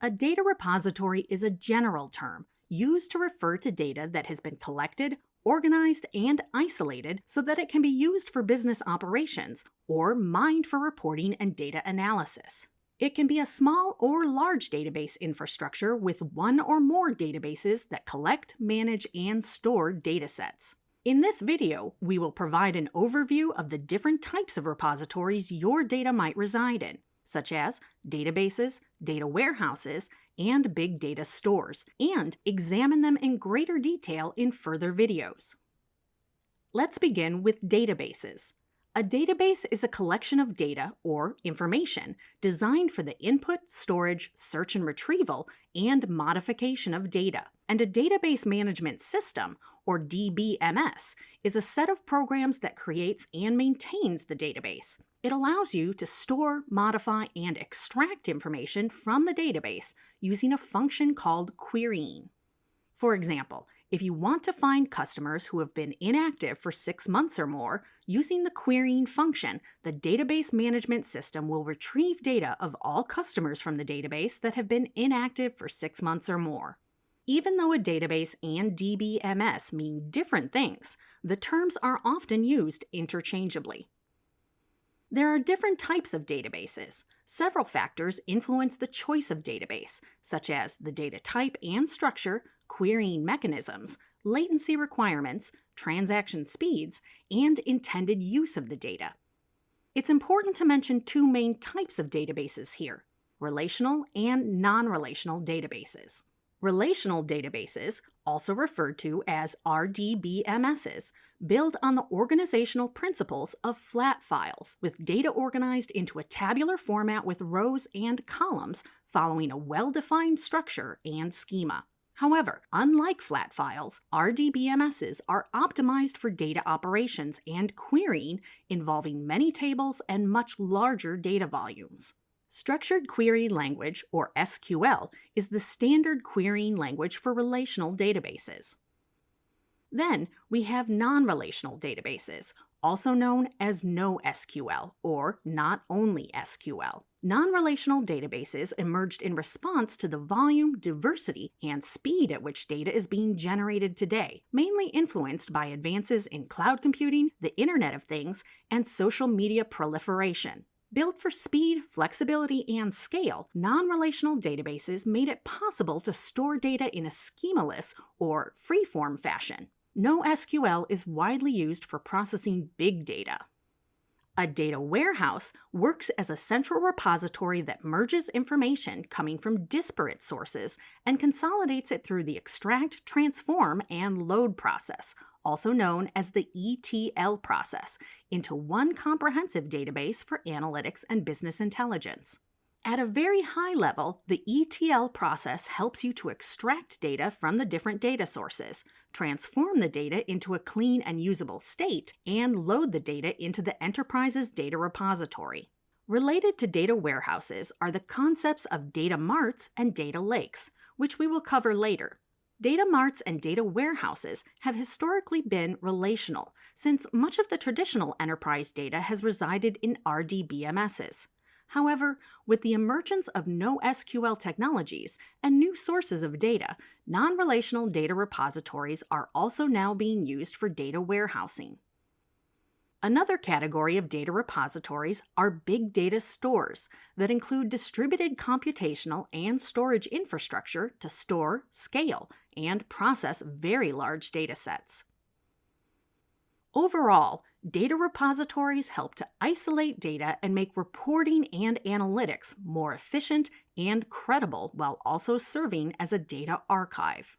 A data repository is a general term used to refer to data that has been collected, organized, and isolated so that it can be used for business operations or mined for reporting and data analysis. It can be a small or large database infrastructure with one or more databases that collect, manage, and store datasets. In this video, we will provide an overview of the different types of repositories your data might reside in, such as databases, data warehouses, and big data stores, and examine them in greater detail in further videos. Let's begin with databases. A database is a collection of data or information designed for the input, storage, search and retrieval, and modification of data. And a database management system, or DBMS, is a set of programs that creates and maintains the database. It allows you to store, modify, and extract information from the database using a function called querying. For example, if you want to find customers who have been inactive for 6 months or more, using the querying function, the database management system will retrieve data of all customers from the database that have been inactive for 6 months or more. Even though a database and DBMS mean different things, the terms are often used interchangeably. There are different types of databases. Several factors influence the choice of database, such as the data type and structure, querying mechanisms, latency requirements, transaction speeds, and intended use of the data. It's important to mention two main types of databases here: relational and non-relational databases. Relational databases, also referred to as RDBMSs, build on the organizational principles of flat files, with data organized into a tabular format with rows and columns following a well-defined structure and schema. However, unlike flat files, RDBMSs are optimized for data operations and querying involving many tables and much larger data volumes. Structured Query Language, or SQL, is the standard querying language for relational databases. Then we have non-relational databases, also known as NoSQL, or Not Only SQL. Non-relational databases emerged in response to the volume, diversity, and speed at which data is being generated today, mainly influenced by advances in cloud computing, the Internet of Things, and social media proliferation. Built for speed, flexibility, and scale, non-relational databases made it possible to store data in a schemaless or free-form fashion. NoSQL is widely used for processing big data. A data warehouse works as a central repository that merges information coming from disparate sources and consolidates it through the extract, transform, and load process, also known as the ETL process, into one comprehensive database for analytics and business intelligence. At a very high level, the ETL process helps you to extract data from the different data sources, transform the data into a clean and usable state, and load the data into the enterprise's data repository. Related to data warehouses are the concepts of data marts and data lakes, which we will cover later. Data marts and data warehouses have historically been relational, since much of the traditional enterprise data has resided in RDBMSs. However, with the emergence of NoSQL technologies and new sources of data, non-relational data repositories are also now being used for data warehousing. Another category of data repositories are big data stores that include distributed computational and storage infrastructure to store, scale, and process very large data sets. Overall, data repositories help to isolate data and make reporting and analytics more efficient and credible while also serving as a data archive.